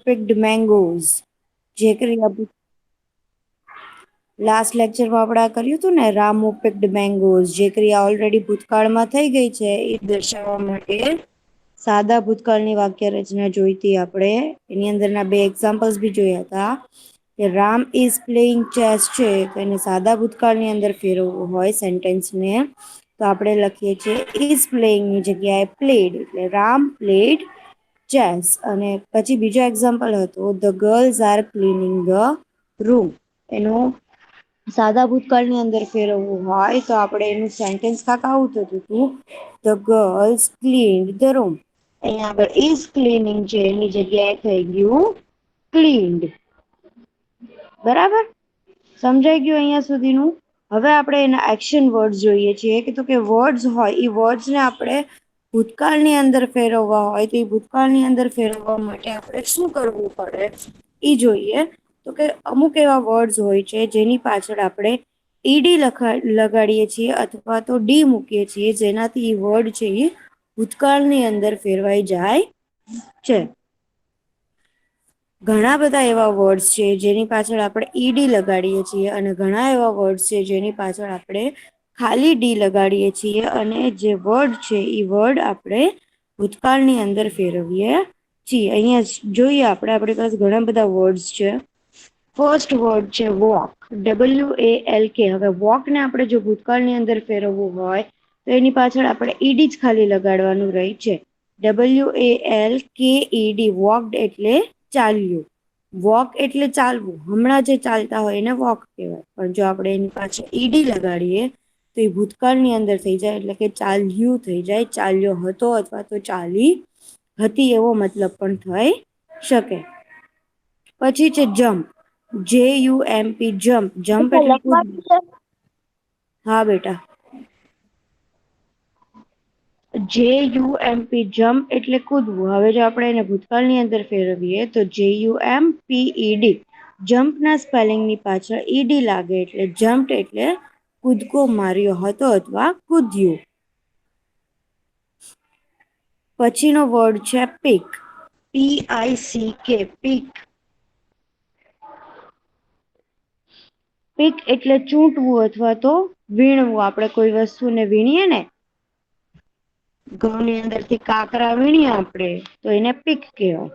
picked mangoes. જે ક્રિયા last લેક્ચરમાં આપણે આ કર્યું હતું ને, રામુ picked mangoes, જે ક્રિયા ઓલરેડી ભૂતકાળમાં થઈ ગઈ છે એ દર્શાવવા માટે સાદા ભૂતકાળની વાક્ય રચના જોઈતી આપણે. એની અંદરના બે એક્ઝામ્પલ્સ બી જોયા હતા કે રામ ઇઝ પ્લેઇંગ ચેસ છે તો એને સાદા ભૂતકાળની અંદર ફેરવવું હોય સેન્ટેન્સને તો આપણે લખીએ છીએ ઇઝ પ્લેઇંગની જગ્યાએ પ્લેડ, એટલે રામ પ્લેડ ચેસ. અને પછી બીજો એક્ઝામ્પલ હતો the girls are cleaning the room. એનું સાદા ભૂતકાળની અંદર ફેરવવું હોય તો આપણે એનું સેન્ટેન્સ કાંક આવું થતું હતું, the girls cleaned the room. અહીંયા આગળ ઇઝ ક્લીનિંગ છે એની જગ્યાએ થઈ ગયું ક્લીન્ડ. બરાબર, સમજાઈ ગયું અહીંયા સુધીનું? હવે આપણે એના એક્શન વર્ડ જોઈએ છીએ કે તો કે વર્ડ્સ હોય એ વર્ડ્સને આપણે ભૂતકાળની અંદર ફેરવવા હોય તો એ ભૂતકાળની અંદર ફેરવવા માટે આપણે શું કરવું પડે એ જોઈએ. તો કે અમુક એવા વર્ડ્સ હોય છે જેની પાછળ આપણે ઈડી લગાડીએ છીએ અથવા તો ડી મૂકીએ છીએ, જેનાથી એ વર્ડ છે એ ભૂતકાળની અંદર ફેરવાઈ જાય છે. ઘણા બધા એવા વર્ડ્સ છે જેની પાછળ આપણે ઈડી લગાડીએ છીએ અને ઘણા એવા વર્ડ્સ છે જેની પાછળ આપણે ખાલી ડી લગાડીએ છીએ અને જે વર્ડ છે એ વર્ડ આપણે ભૂતકાળની અંદર ફેરવીએ છીએ. અહીંયા જોઈએ આપણે, આપણી પાસે ઘણા બધા વર્ડ્સ છે. ફર્સ્ટ વર્ડ છે વોક, WALK. હવે વોકને આપણે જો ભૂતકાળની અંદર ફેરવવું હોય તો એની પાછળ આપણે ઈડી જ ખાલી લગાડવાનું રહી છે. WALKED, વોકડ એટલે ચાલ્યું. વોક એટલે ચાલવું, હમણાં જે ચાલતા હોય એને વોક કહેવાય. પણ જો આપણે એની પાછળ ઈડી લગાડીએ તો એ ભૂતકાળની અંદર થઈ જાય, એટલે કે ચાલ્યું થઈ જાય, ચાલ્યો હતો અથવા તો ચાલી હતી એવો મતલબ પણ થઈ શકે. પછી છે જમ્પ, JUMP, જમ્પ. જમ્પ એટલે કૂદવું. હા બેટા, JUMP, જમ્પ એટલે કૂદવું. હવે જો આપણે એને ભૂતકાળની અંદર ફેરવીએ તો JUMPED, જમ્પના સ્પેલિંગની પાછળ ઈડી લાગે એટલે જમ્પ એટલે કૂદકો માર્યો હતો અથવા કૂદ્યું. પછીનો વર્ડ છે પીક, PICK, પીક. પીક એટલે ચૂંટવું અથવા તો વીણવું. આપણે કોઈ વસ્તુને વીણીએ ને, ઘઉંની અંદરથી કાકરા વીણીએ આપણે તો એને પીક કહેવાય.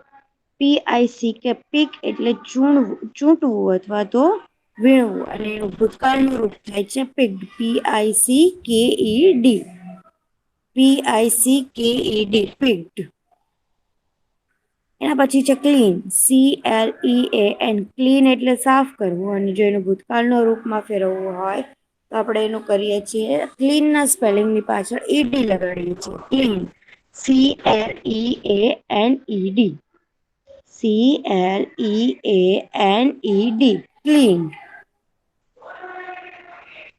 PICK, પીક એટલે ચૂંટવું અથવા તો વીણવું અને એનું ભૂતકાળનું રૂપ થાય છે પીક્ડ, PICKED, PICKED, પીક્ડ. એના પછી છે ક્લીન, CLEAN, ક્લીન એટલે સાફ કરવું. અને જો એનું ભૂતકાળના રૂપમાં ફેરવવું હોય તો આપણે એનું કરીએ છીએ ક્લીનના સ્પેલિંગની પાછળ ઈડી લગાડીએ છીએ. Clean, CLEANED, clean.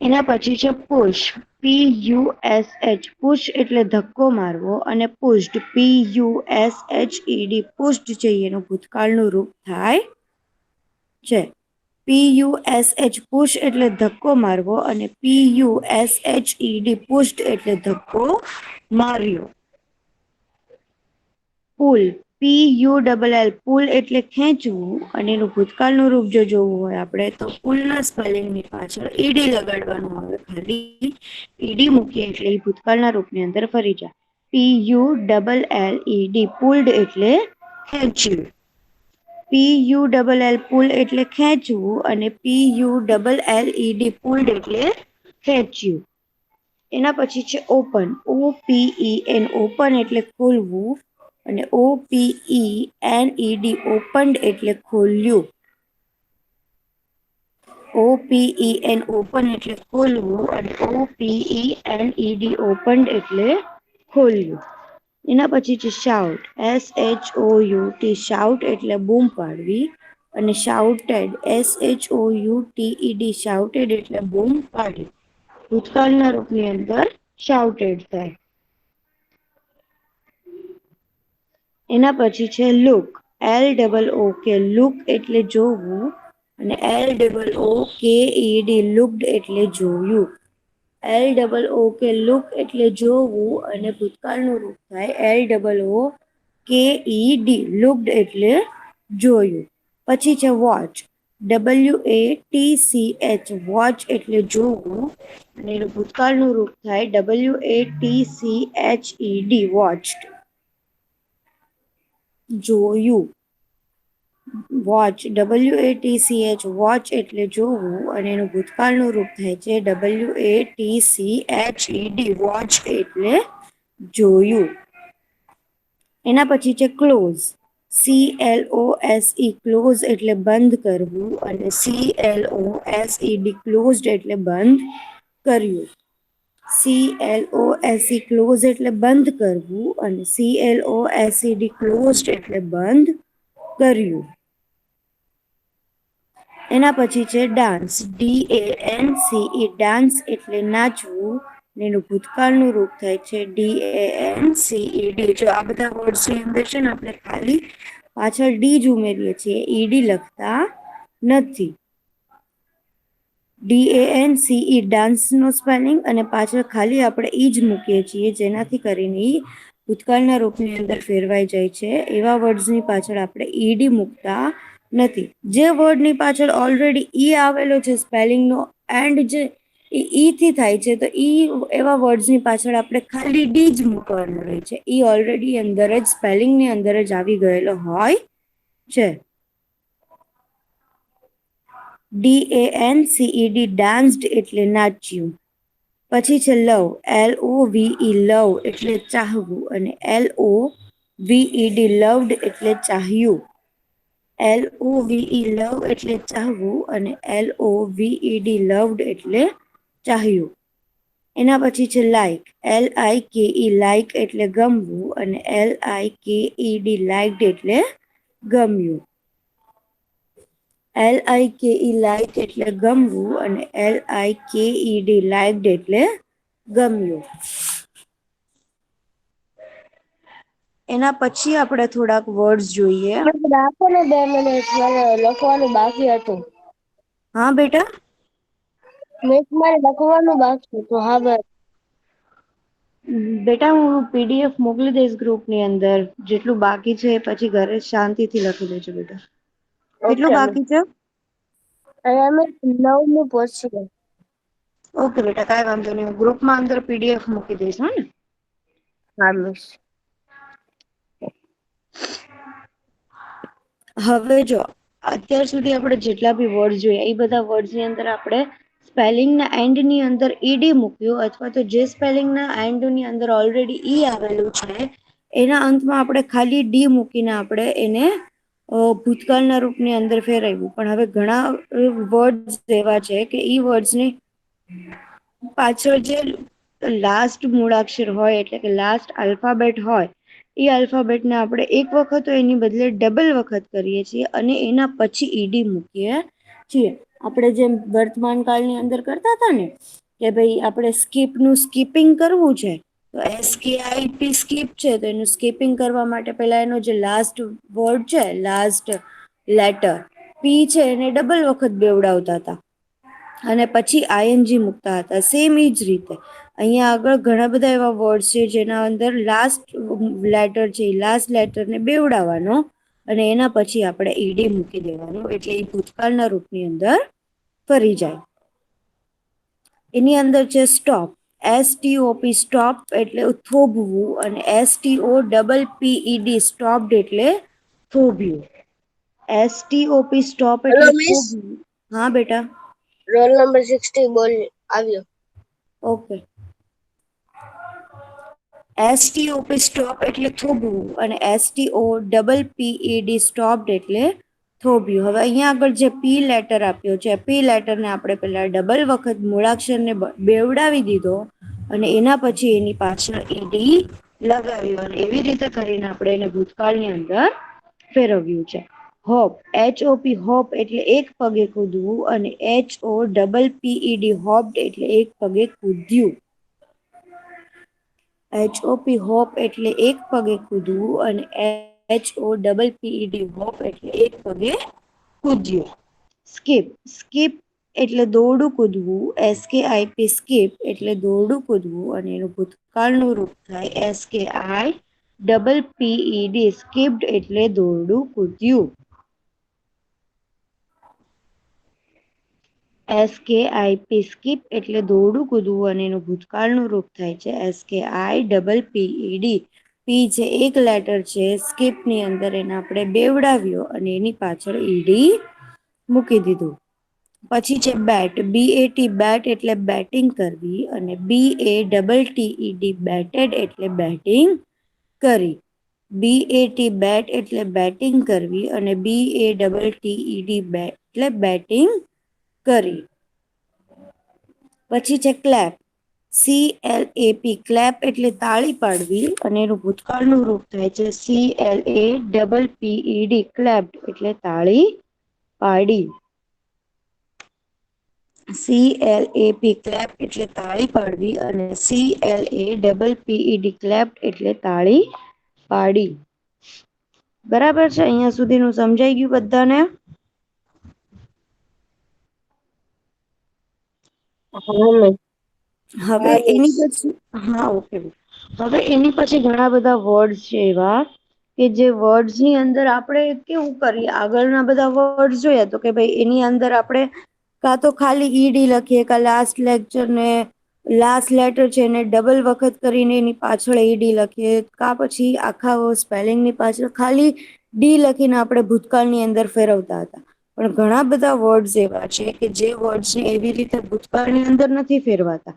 એના પછી છે પુશ, PUSH, પુશ એટલે ધક્કો મારવો. અને પુશ્ડ, PUSHED, પુશ્ડ છે એનું ભૂતકાળનું રૂપ થાય છે. PUSH, પુશ એટલે ધક્કો મારવો અને PUSHED, પુશ્ડ એટલે ધક્કો માર્યો. પુલ, PULL, પુલ એટલે ખેંચવું. અને એનું ભૂતકાળનું રૂપ જો જોવું હોય આપણે તો પુલના સ્પેલિંગની પાછળ ઈડી લગાડવાનું આવે. ખાલી ઈડી મૂકીએ એટલે એ ભૂતકાળના રૂપની અંદર ફરી જાય. PULLED, પુલ્ડ એટલે ખેંચ્યું. PULL, પુલ એટલે ખેંચવું અને PULLED, પુલ્ડ એટલે ખેંચ્યું. એના પછી છે ઓપન, OPEN, ઓપન એટલે ખોલવું. અને OPENED, ઓપન્ડ એટલે ખોલ્યું. OPEN, ઓપન એટલે ખોલવું અને OPENED, ઓપન્ડ એટલે ખોલ્યું. એના પછી છે શાઉટ, SHOUT, શાઉટ એટલે બૂમ પાડવી. અને શાઉટેડ, SHOUTED, શાઉટેડ એટલે બૂમ પાડવી. ભૂતકાળના રૂપની અંદર શાઉટેડ થાય. એના પછી છે લુક, LOOK, લુક એટલે જોવું. અને LOOKED, લુકડ એટલે જોયું. LOOK, લુક એટલે જોવું અને ભૂતકાળનું રૂપ થાય LOOKED, લુકડ એટલે જોયું. પછી છે વોચ, WATCH, વોચ એટલે જોવું, અને એનું ભૂતકાળનું રૂપ થાય WATCHED, વોચ્ડ, જોયું. વોચ, WATCH, વોચ એટલે જોવું, અને એનું ભૂતકાળનું રૂપ થાય છે WATCHED, વોચ એટલે જોયું. એના પછી છે ક્લોઝ, CLOSE, ક્લોઝ એટલે બંધ કરવું, અને CLOSED, ક્લોઝડ એટલે બંધ કર્યું. CLOSE, ક્લોઝ એટલે બંધ કરવું, અને CLOSED, ક્લોઝડ એટલે બંધ કર્યું. એના પછી છે ડાન્સ, DANCE, ડાન્સ એટલે નાચવું, એનું ભૂતકાળનું રૂપ થાય છે DANCED. જો આ બધા વર્ડ્સની અંદર છે ને આપણે ખાલી પાછળ ડી જ ઉમેરીએ છીએ, ઈડી લખતા નથી. DANCE, ડાન્સનો સ્પેલિંગ, અને પાછળ ખાલી આપણે ઈ જ મૂકીએ છીએ, જેનાથી કરીને ઈ ભૂતકાળના રૂપની અંદર ફેરવાઈ જાય છે. એવા વર્ડ્સની પાછળ આપણે ઈડી મૂકતા નથી. જે વર્ડની પાછળ ઓલરેડી ઈ આવેલો છે સ્પેલિંગનો, એન્ડ જે ઈ થી થાય છે, તો ઈ એવા વર્ડ્સની પાછળ આપણે ખાલી ડી જ મૂકવાનું રહે છે. ઈ ઓલરેડી અંદર જ સ્પેલિંગની અંદર જ આવી ગયેલો હોય છે. DANCED, ડાન્સ્ડ એટલે નાચ્યું. પછી છે લવ, LOVE, લવ એટલે ચાહવું, અને LOVED, લવડ એટલે ચાહ્યું. LOVE, લવ એટલે ચાહવું, અને LOVED, લવડ એટલે ચાહ્યું. એના પછી છે લાઈક, LIKE, લાઈક એટલે ગમવું, અને LIKED, લાઇક્ડ એટલે ગમ્યું. LIKE, લાઈક એટલે ગમવું, અને LIKED, લાઇક્ડ એટલે ગમ્યું. એના પછી આપણે થોડાક વર્ડ્સ જોઈએ. રાખો ને 2 મિનિટ, લખવાનું બાકી હતું. હા બેટા, મારે લખવાનું બાકી હતું. હા બસ બેટા હું PDF મોકલી દઈશ ગ્રુપની અંદર. જેટલું બાકી છે પછી ઘરે શાંતિથી લખી દેજો બેટા. કેટલું બાકી છે? અમે 9 પહોંચી ગયા. ઓકે બેટા, કાંઈ વાંધો નહીં. હું ગ્રુપમાં અંદર PDF મૂકી દઈશ. હા ને? હા મિસ. હવે જો અત્યાર સુધી આપણે જેટલા બી વર્ડ જોયા, એ બધા વર્ડ્સની અંદર આપણે સ્પેલિંગના એન્ડની અંદર ઈડી મૂક્યું, અથવા તો જે સ્પેલિંગના એન્ડની અંદર ઓલરેડી ઈ આવેલું છે, એના અંતમાં આપણે ખાલી ડી મૂકીને આપણે એને ભૂતકાળના રૂપની અંદર ફેરવ્યું. પણ હવે ઘણા વર્ડ્સ એવા છે કે ઈ વર્ડ્સની પાછળ જે લાસ્ટ મૂળાક્ષર હોય, એટલે કે લાસ્ટ આલ્ફાબેટ હોય, એ આલ્ફાબેટને આપણે એક વખત એની બદલે ડબલ વખત કરીએ છીએ, અને એના પછી ઈડી મૂકીએ છીએ. આપણે જેમ વર્તમાન કાળની અંદર કરતા હતા ને, કે ભાઈ આપણે સ્કીપનું સ્કીપિંગ કરવું છે, તો SKIP સ્કીપ છે, તો એનું સ્કીપિંગ કરવા માટે પહેલા એનો જે લાસ્ટ વર્ડ છે, લાસ્ટ લેટર પી છે, એને ડબલ વખત બેવડાવતા હતા, અને પછી ING મૂકતા હતા. સેમ એ જ રીતે અહીંયા આગળ ઘણા બધા એવા વર્ડ છે જેના અંદર લાસ્ટ લેટર છે, લાસ્ટ લેટરને બેવડાવવાનો, અને એના પછી આપણે ઈડી મૂકી દેવાનું, એટલે એ ભૂતકાળના રૂપની અંદર ફરી જાય. એની અંદર છે સ્ટોપ, STOP, સ્ટોપ એટલે થોભવું, અને STOPPED, સ્ટોપ્ડ એટલે થોભ્યું. STOP, સ્ટોપ હેલો એટલે મિસ, થોભવું. હા બેટા, રોલ નંબર 60 બોલ આવ્યો. ઓકે. STOP, સ્ટોપ એટલે થોભવું, અને STOPPED, સ્ટોપ્ડ એટલે થોભ્યું. હવે અહીંયા આગળ જે પી લેટર આપ્યો છે, પી લેટરને આપણે પહેલા ડબલ વખત મૂળાક્ષરને બેવડાવી દીધો, અને એના પછી એની પાછળ ઈડી લગાવ્યું, અને એવી રીતે કરીને આપણે એને ભૂતકાળની અંદર ફેરવ્યું છે. હોપ, HOP, હોપ એટલે એક પગે કૂદવું, અને HOPPED, હોપ્ડ એટલે એક પગે કૂદ્યું. HOP, હોપ એટલે એક પગે કૂદવું, અને HOPPED, હોપ એટલે એક પગે કૂદ્યું. સ્કીપ, સ્કીપ એટલે દોરડું કૂદવું. SKIP, સ્કીપ એટલે દોરડું કૂદવું, અને એનું ભૂતકાળનું રૂપ થાય SKIPPED, સ્કીપ્ડ એટલે દોરડું કૂદ્યું. SKIP સ્કીપ એટલે દોડવું કૂદવું અને એનું ભૂતકાળનું રૂપ થાય છે SKIPPED. પી જે એક લેટર છે સ્કીપની અંદર એને આપણે બેવડાવ્યો અને એની પાછળ ઈડી મૂકી દીધું. પછી છે બેટ, BAT બેટ એટલે બેટિંગ કરવી અને BATTED બેટેડ એટલે બેટિંગ કરી. BAT બેટ એટલે બેટિંગ કરવી અને BATTED બેટ એટલે બેટિંગ કરી. પછી છે ક્લેપ, CLAP ક્લેપ એટલે તાળી પાડવી અને એનું ભૂતકાળનું રૂપ થાય છે CLAPPED ક્લેપ્ડ એટલે તાળી પાડી. CLAP ક્લેપ એટલે તાળી પાડવી અને CLAPPED ક્લેપ્ડ એટલે તાળી પાડી. બરાબર છે? અહીંયા સુધીનું સમજાઈ ગયું બધાને? હવે એની પછી ઓકે. હવે એની પછી ઘણા બધા વર્ડ છે એવા કે જે વર્ડ્સની અંદર આપણે કેવું કરીએ, આગળના બધા વર્ડ્સ જોયા તો કે ભાઈ એની અંદર આપણે કાં તો ખાલી ઈડી લખીએ, કાં લાસ્ટ લેટર છે એને ડબલ વખત કરીને એની પાછળ ઈડી લખીએ, કાં પછી આખા સ્પેલિંગની પાછળ ખાલી ડી લખીને આપણે ભૂતકાળની અંદર ફેરવતા હતા. પણ ઘણા બધા વર્ડ્સ એવા છે કે જે વર્ડ્સને એવી રીતે ભૂતકાળની અંદર નથી ફેરવાતા.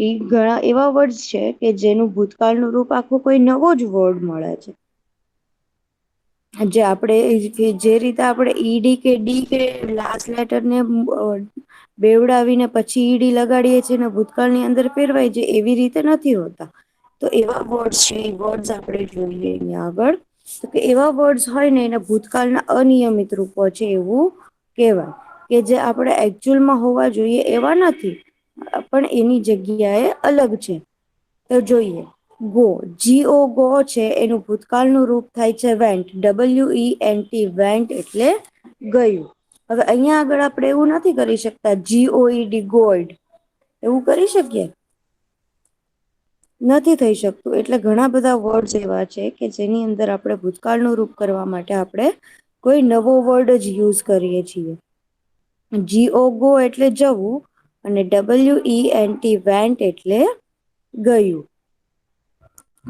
એ ઘણા એવા વર્ડ્સ છે કે જેનું ભૂતકાળનું રૂપ આખો કોઈ નવો જ વર્ડ મળે છે. જે આપણે જે રીતે આપણે ઈડી કે ડી કે લાસ્ટ લેટરને બેવડાવીને પછી ઈડી લગાડીએ છીએ ને ભૂતકાળની અંદર ફેરવાય છે, એવી રીતે નથી હોતા. તો એવા વર્ડ્સ છે, એ વર્ડ્સ આપણે જોઈએ અહીંયા આગળ. તો કે એવા વર્ડ્સ હોય ને એના ભૂતકાળના અનિયમિત રૂપો છે એવું કહેવાય, કે જે આપણે એકચ્યુઅલમાં હોવા જોઈએ એવા નથી, પણ એની જગ્યાએ અલગ છે. તો જોઈએ, ગો, GO છે એનું ભૂતકાળનું રૂપ થાય છે વેન્ટ, WENT વેન્ટ એટલે ગયું. હવે અહીંયા આગળ આપણે એવું નથી કરી શકતા GOED ગોઈડ, એવું કરી શકીએ? નથી થઈ શકતું. એટલે ઘણા બધા વર્ડ્સ એવા છે કે જેની અંદર આપણે ભૂતકાળનું રૂપ કરવા માટે આપણે કોઈ નવો વર્ડ જ યુઝ કરીએ છીએ. GO એટલે જવું અને WENT વેન્ટ એટલે ગયું.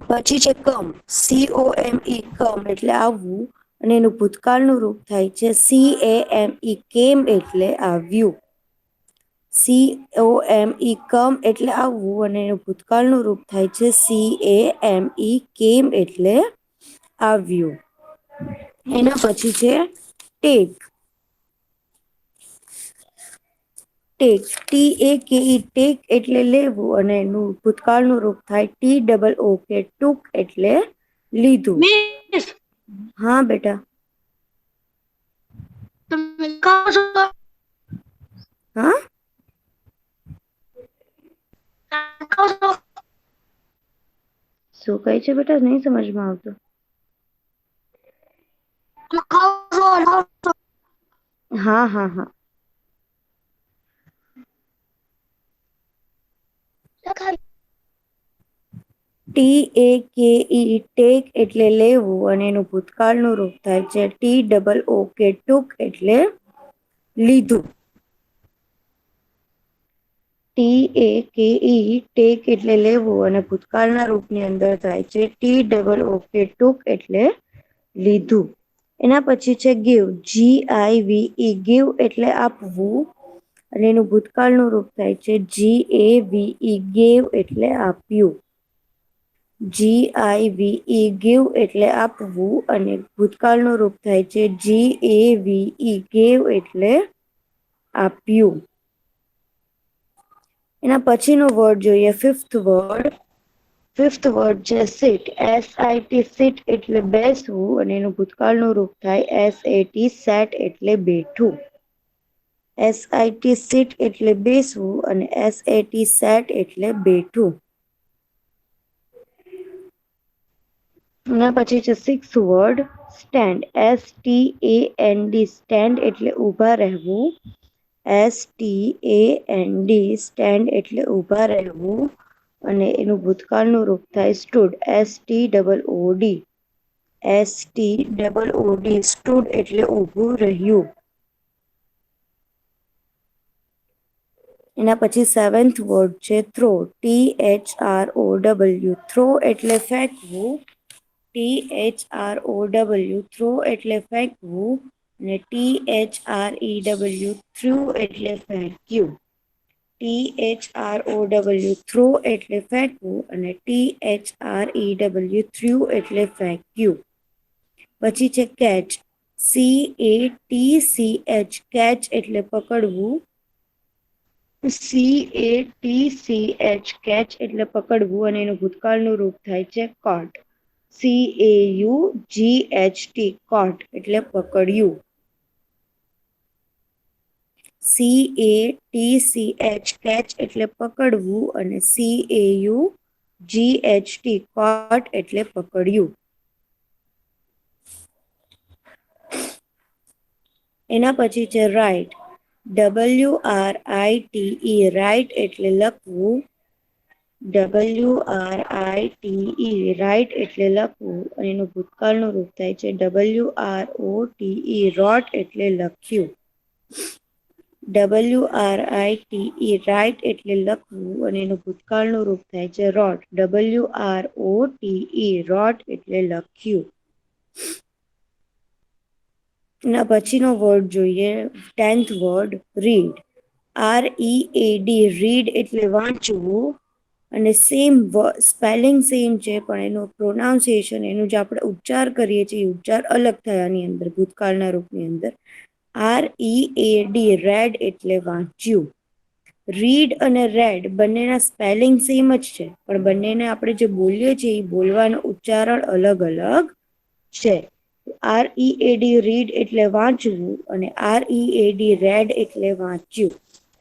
પછી છે કમ, COME કમ એટલે આવવું અને એનું ભૂતકાળનું રૂપ થાય છે CAME કેમ એટલે આવ્યું. COME કમ એટલે આવવું અને એનું ભૂતકાળનું રૂપ થાય છે CAME કેમ એટલે આવ્યું. એના પછી છે ટેક, ટેક એટલે લેવું અને એનું ભૂતકાળનું રૂપ થાય TOOK ટૂક એટલે લીધું. હા બેટા. હા શું કહે છે બેટા? નહીં સમજમાં આવતું. હા હા હા. ટેક એટલે લેવું અને એનું ભૂતકાળનું રૂપ થાય છે TOOK ટૂક એટલે લીધું. ટેક એટલે લેવું અને ભૂતકાળના રૂપની અંદર થાય છે TOOK ટૂક એટલે લીધું. એના પછી છે ગીવ, GIVE ગીવ એટલે આપવું અને એનું ભૂતકાળનું રૂપ થાય છે GAVE ગેવ એટલે આપ્યું. GIVE ગીવ એટલે આપવું અને ભૂતકાળનું રૂપ થાય છે GAVE ગેવ એટલે આપ્યું. એના પછીનો વર્ડ જોઈએ, ફિફ્થ વર્ડ છે સિટ, SIT સિટ એટલે બેસવું અને એનું ભૂતકાળનું રૂપ થાય SAT સેટ એટલે બેઠું. SIT સિટ એટલે બેસવું અને SAT સેટ એટલે બેઠું. એના પછી છે six word stand, STAND stand એટલે ઊભા રહેવું, STAND સ્ટેન્ડ એટલે ઊભા રહેવું અને એનું ભૂતકાળનું રૂપ થાય સ્ટૂડ, STOOD સ્ટૂડ એટલે ઊભું રહ્યું. એના પછી 7th વર્ડ છે થ્રો, THROW, થ્રો એટલે ફેંકવું, THROW, થ્રો એટલે ફેંકવું, અને THREW, થ્રુ એટલે ફેંક્યું. THROW, થ્રો એટલે ફેંકવું, અને THREW, થ્રુ એટલે ફેંક્યું. પછી છે કેચ, CATCH, કેચ એટલે પકડવું, CATCH, કેચ એટલે પકડવું, અને એનું ભૂતકાળનું રૂપ થાય છે caught, CAUGHT, caught એટલે પકડ્યું. CATCH, કેચ એટલે પકડવું, અને CAUGHT, caught એટલે પકડ્યું. એના પછી છે રાઇટ, WRITE, રાઇટ એટલે લખવું, WRITE, રાઇટ એટલે લખવું, અને એનું ભૂતકાળનું રૂપ થાય છે WROTE, રોટ એટલે લખ્યું. WRITE, રાઇટ એટલે લખવું, અને એનું ભૂતકાળનું રૂપ થાય છે રોટ, WROTE, રોટ એટલે લખ્યું. એના પછીનો વર્ડ જોઈએ, 10th word read, READ, read એટલે વાંચવું, અને સેમ સ્પેલિંગ સેમ છે પણ એનું પ્રોનાઉન્સિએશન, એનું જે આપણે ઉચ્ચાર કરીએ છીએ એ ઉચ્ચાર અલગ થયા આની અંદર, ભૂતકાળના રૂપની અંદર. READ, રેડ એટલે વાંચ્યું. રીડ અને રેડ બંનેના સ્પેલિંગ સેમ જ છે, પણ બંનેને આપણે જે બોલીએ છીએ એ બોલવાનું ઉચ્ચારણ અલગ અલગ છે. READ, રીડ એટલે વાંચવું, અને READ, રેડ એટલે વાંચ્યું.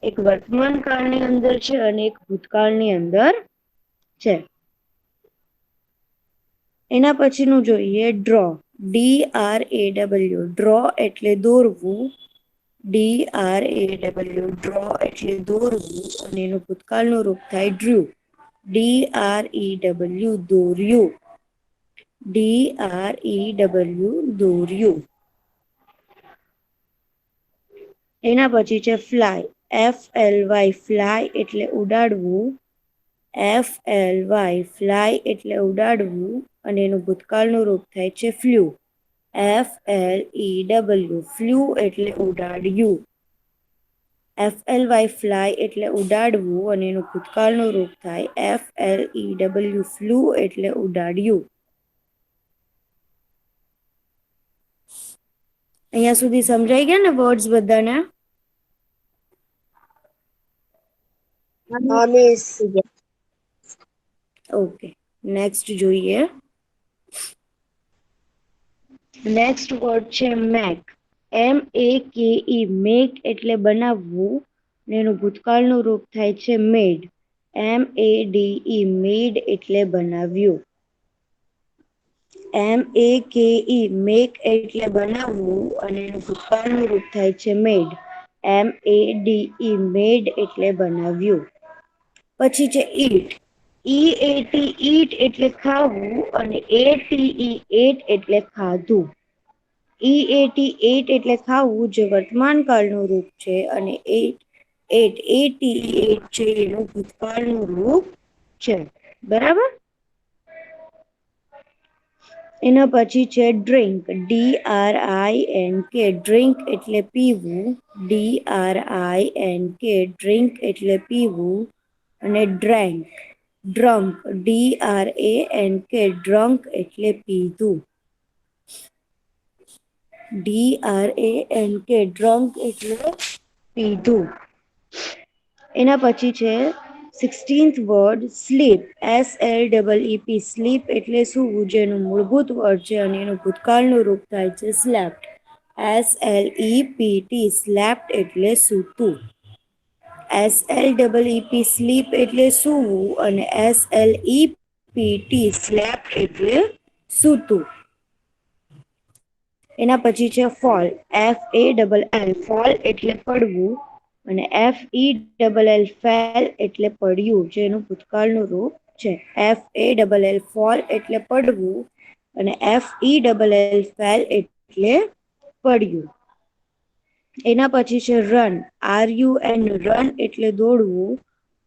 એક વર્તમાન કાળની અંદર છે અને એક ભૂતકાળની અંદર છે. એના પછીનું જોઈએ ડ્રો, DRAW, ડ્રો એટલે દોરવું, DRAW, ડ્રો એટલે દોરવું, અને એનું ભૂતકાળનું રૂપ થાય ડ્રુ, DREW, દોર્યું, DREW, દોર્યું. એના પછી છે ફ્લાય, FLY, ફ્લાય એટલે ઉડાડવું, FLY, ફ્લાય એટલે ઉડાડવું, અને એનું ભૂતકાળનું રૂપ થાય છે ફ્લ્યુ, FLEW, ફ્લ્યુ એટલે ઉડાડ્યું. FLY, ફ્લાય એટલે ઉડાડવું, અને એનું ભૂતકાળનું રૂપ થાય FLEW, ફ્લ્યુ એટલે ઉડાડ્યું. અહીંયા સુધી સમજાઈ ગયા ને વર્ડ્સ બધાને? હા મિસ. ઓકે, નેક્સ્ટ જોઈએ. નેક્સ્ટ વર્ડ છે મેક, MAKE, મેક એટલે બનાવવું, ને એનું ભૂતકાળનું રૂપ થાય છે મેડ, MADE, મેડ એટલે બનાવ્યું. MAKE, મેક એટલે બનાવવું, અને એનું ભૂતકાળનું રૂપ થાય છે મેડ, MADE, મેડ એટલે બનાવ્યું. પછી છે ઈટ, EAT, ઈટ એટલે ખાવું, અને ATE, એટ એટલે ખાધું. EAT, એટ એટલે ખાવું, જે વર્તમાન કાળનું રૂપ છે, અને એટ, ATE, એટ છે એનું ભૂતકાળનું રૂપ છે. બરાબર? એના પછી છે ડ્રિંક, DRINK, ડ્રિંક એટલે પીવું, DRINK, ડ્રિંક એટલે પીવું, અને ડ્રેન્ક, ડ્રંક, DRANK, ડ્રંક એટલે પીધું, DRANK, ડ્રંક એટલે પીધું. એના પછી છે 16th word slip, SLEEP, slip એટલે સૂવું, જેનું મૂળભૂત વર્ડ છે, અને એનું ભૂતકાળનું રૂપ થાય છે સ્લેપ્ટ, SLEPT, સ્લેપ્ટ એટલે સૂતું. SLEEP, સ્લીપ એટલે સૂવું, અને SLEPT, સ્લેપ્ટ એટલે સૂતું. એના પછી છે ફોલ, FALL, ફોલ એટલે પડવું, અને FELL, ફેલ એટલે પડ્યું, જેનું ભૂતકાળનું રૂપ છે FALL, ફોલ એટલે પડવું, અને FELL, ફેલ એટલે પડ્યું. એના પછી છે રન, RUN રન એટલે દોડવું,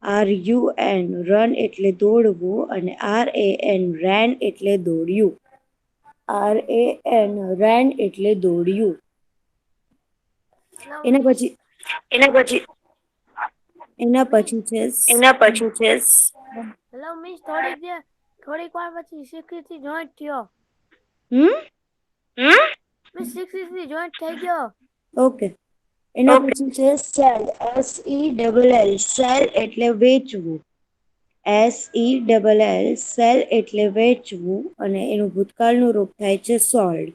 RUN રન એટલે દોડવું, અને RAN રેન એટલે દોડ્યું, RAN રેન એટલે દોડ્યું. હેલો એના મિસ પછી એના પછી એના મિસ પછી છે એના પછી છે હેલો મિસ થોડીક વાર પછી શીખીથી જોઈન્ટ થયો. મિસ શીખીથી જોઈન્ટ થઈ ગયો. ઓકે. એના પછી છે સેલ, SELL સેલ એટલે વેચવું, SELL સેલ એટલે વેચવું, અને એનું ભૂતકાળનું રૂપ થાય છે સોલ્ડ,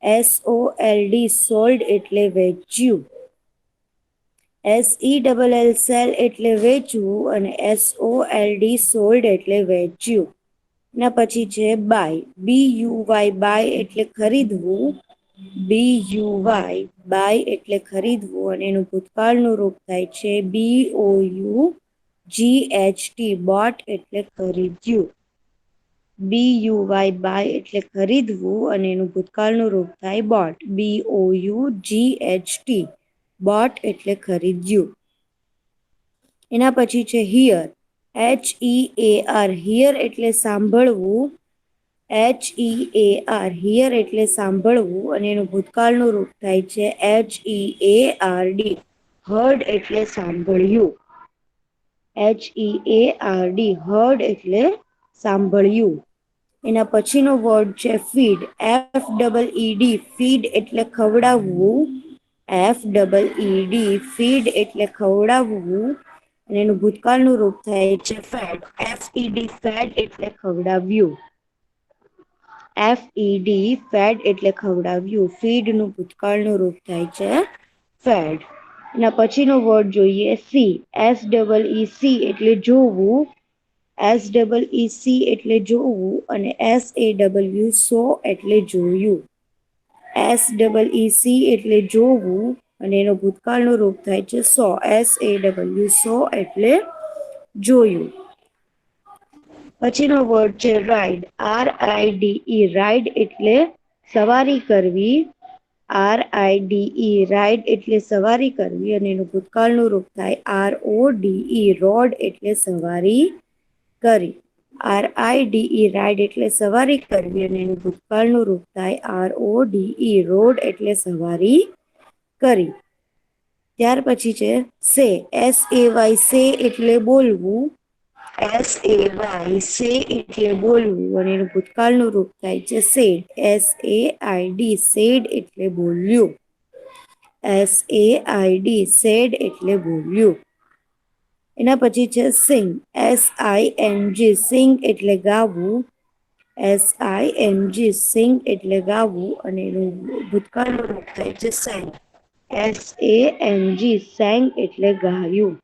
SOLD સોલ્ડ એટલે વેચ્યું. SELL સેલ એટલે વેચવું, અને SOLD સોલ્ડ એટલે વેચ્યું. એના પછી છે બાય, BUY બાય એટલે ખરીદવું, BUY એટલે ખરીદવું, અને એનું ભૂતકાળનું રૂપ થાય છે BOUGHT બોટ એટલે ખરીદ્યું. BUY બાય એટલે ખરીદવું, અને એનું ભૂતકાળનું રૂપ થાય બોટ, BOUGHT બોટ એટલે ખરીદ્યું. એના પછી છે હિયર, HEAR હિયર એટલે સાંભળવું, HEAR હિયર એટલે સાંભળવું, અને એનું ભૂતકાળનું રૂપ થાય છે HEARD હર્ડ એટલે સાંભળ્યું, HEARD હર્ડ એટલે સાંભળ્યું. એના પછીનો વર્ડ છે ફીડ, FEED ફીડ એટલે ખવડાવવું, FEED ફીડ એટલે ખવડાવવું, અને એનું ભૂતકાળનું રૂપ થાય છે ફેડ, FED ફેડ એટલે ખવડાવ્યું, FED ફેડ એટલે ખવડાવ્યું. ફીડનું ભૂતકાળનું રૂપ થાય છે ફેડ. એના પછીનો વર્ડ જોઈએ સી, SEEC એટલે જોવું, SEEC એટલે જોવું, અને SAW સો એટલે જોયું, SEEC એટલે જોવું, અને એનો ભૂતકાળનું રૂપ થાય છે સો, SAW સો એટલે જોયું. પછીનો વર્ડ છે રાઇડ, RIDE રાઇડ એટલે સવારી કરવી, RIDE રાઇડ એટલે સવારી કરવી, અને એનું ભૂતકાળનું રૂપ થાય RODE રોડ એટલે સવારી કરી, RIDE રાઇડ એટલે સવારી કરવી, અને એનું ભૂતકાળનું રૂપ થાય RODE રોડ એટલે સવારી કરી. ત્યાર પછી છે સે, SAY સે એટલે બોલવું, SAY સે એટલે બોલવું, અને એનું ભૂતકાળનું રૂપ થાય છે સેડ, SAID સેડ એટલે બોલ્યું, SAID સેડ એટલે બોલ્યું. એના પછી છે સિંગ, SING સિંગ એટલે ગાવું, SING સિંગ એટલે ગાવું, અને એનું ભૂતકાળનું રૂપ થાય છે સેંગ, SANG સેંગ એટલે ગાયું,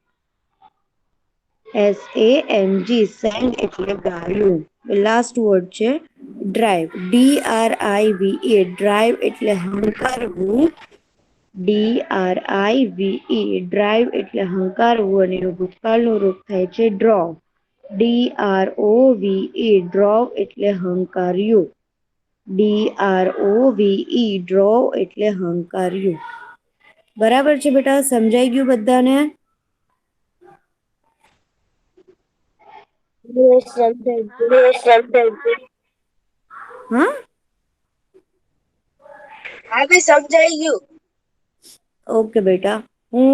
SANG સેંગ એટલે ગાયું. લાસ્ટ વર્ડ છે ડ્રાઈવ, DRIVE ડ્રાઈવ એટલે હંકારવું, DRIVE ડ્રાઈવ એટલે હંકારવું, અને એનું ભૂતકાળનું રૂપ થાય છે ડ્રોવ, DROVE ડ્રોવ એટલે હંકાર્યું, DROVE ડ્રોવ એટલે હંકાર્યું. બરાબર છે બેટા, સમજાઈ ગયું બધાને? હા હવે સમજાઈ ગયું. ઓકે બેટા, હું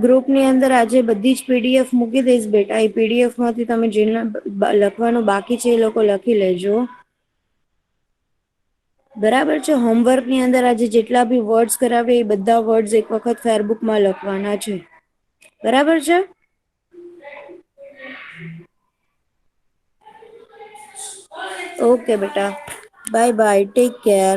ગ્રુપની અંદર આજે બધી જ PDF મૂકી દઈશ બેટા. એ PDF માંથી તમે જે લખવાનું બાકી છે એ લોકો લખી લેજો. બરાબર છે. હોમવર્કની અંદર આજે જેટલા બી વર્ડ્સ કરાવે એ બધા વર્ડ્સ એક વખત ફેરબુકમાં લખવાના છે. બરાબર છે. ઓકે બેટા, બાય બાય, ટેક કેર.